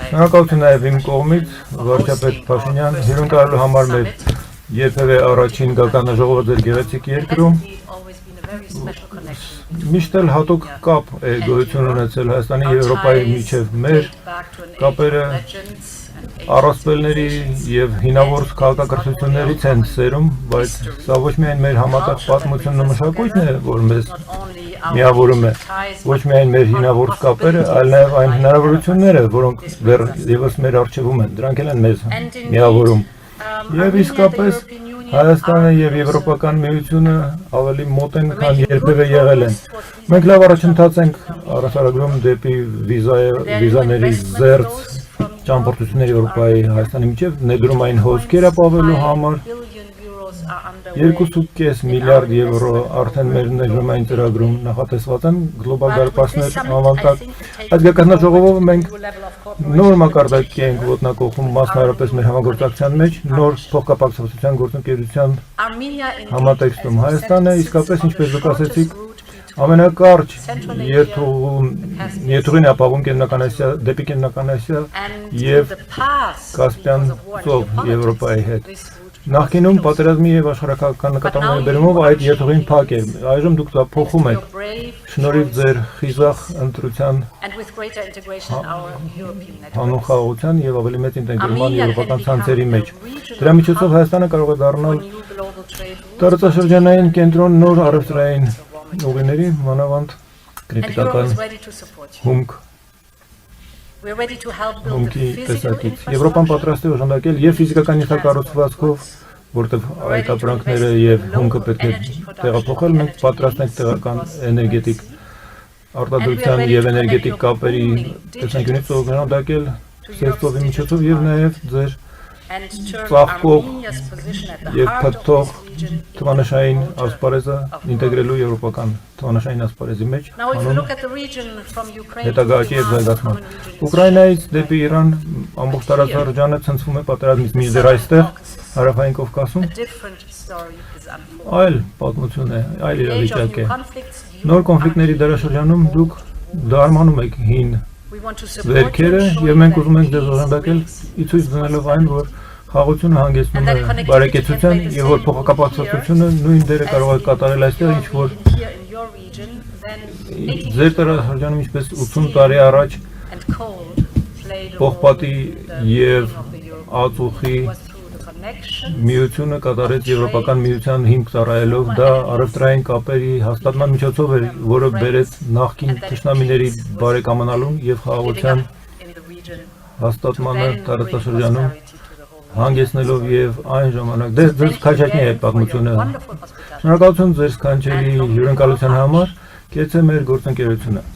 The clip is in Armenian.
Շնորհակալություն նաև իմ կողմից, վարչապետ Փաշինյան, հյուրընկալելու համար մեր երբևէ առաջին գագանաժողովը ձեր գեղեցիկ երկրում։ Միշտ էլ հատուկ կապ է գոյություն ունեցել Հայաստանի և Եվրոպայի միջև մեր կապերը առասպելների և հինավուրց քաղաքակրթություններից են սերում, բայց սա ոչ միայն մեր համատեղ պատմությունն ու մշակույթն է, որ մեզ միավորում է, ոչ միայն մեր հինավուրց կապերը, այլ նաև այն հնարավորությունները, որոնք դեռ ևս մեր առջևում են, դրանք էլ են մեզ միավորում։ Եվ իսկապես Հայաստանը և Եվրոպական միությունը ավելի մոտ են, քան երբևէ եղել են։ Մենք լավ առաջընթաց ենք առասարակում դեպի վիզաների զերծ ճամփորդությունների Եվրոպայի Հայաստանի միջև, ներդրում այն հոսքեր ապավելու համար 2.5 միլիարդ եվրո արդեն մեր ներդրումային ծրագրում նախատեսված են գլոբալ դարպասներ անվանտակ։ Այդ գագաթնաժողովով մենք նոր մակարդակի ենք ոտնակողում մասնավորապես մեր համագործակցության մեջ, նոր փոխկապակցության գործընկերության համատեքստում։ Հայաստանը իսկապես, ինչպես դուք ասեցիք, ամենակարճ երթուղին ապահովում դեպի Կենտրոնական Ասիա և Կասպյան ծով Եվրոպայի հետ։ Նախկինում պատերազմի և աշխարհաքաղաքական նկատառումների բերումով այդ երթուղին փակ էր, այժմ դուք դա փոխում եք, շնորհիվ ձեր խիզախ ընտրության, հանուն խաղաղության և ավելի մեծ ինտեգրման եվրոպական ցանցերի մեջ։ Դրա միջոցով Հայաստանը կարող է դառնալ տարածաշրջանային կենտրոն նոր առևտրային ուղիների, մանավանդ կրիտիկական հումքի տեսակից։ Եվրոպան պատրաստ է օժանդակել և ֆիզիկական ենթակառուցվածքով, որտեղ այդ ապրանքները և հումքը պետք է տեղափոխել, մենք պատրաստ ենք տեղական էներգետիկ արտադրության և էներգետիկ կապերի տեսանկյունից օժանդակել սերտովի միջոցով և նաև ձեր ծաղկող և փթթող թվանշային ասպարեզը ինտեգրելու եվրոպական թվանշային ասպարեզի մեջ հանուն հետագա աճի և զարգացման։ Ուկրաինայից դեպի Իրան ամբողջ տարածաշրջանը ցնցվում է պատերազմից, մինչդեռ այստեղ Հարավային Կովկասում այլ պատմություն է, այլ իրավիճակ է։ Նոր կոնֆլիկտների դարաշրջանում դուք դարմանում եք հին վերքերը և մենք ուզում ենք ձեզ օժանդակել ի ցույց դնելով այն, որ խաղաղությունը հանգեցնում է բարեկեցության և որ փոխկապակցությունը նույն դերը կարող է կատարել այստեղ, ինչ որ ձեր տարածաշրջանում ինչպես 80 տարի առաջ պողպատի և ածուխի միությունը կատարեց Եվրոպական միության հիմք ծառայելով, դա առևտրային կապերի հաստատման միջոցով էր, որը բերեց նախկին թշնամիների բարեկամանալուն և խաղաղության հաստատմանը տարածաշրջանում հանգեցնելով և այն ժամանակ ձեզ քաջակնի է այդ պատմությունը։ Շնորհակալություն ձեր սքանչելի հյուրընկալության համար, կեցե մեր գործընկերությունը։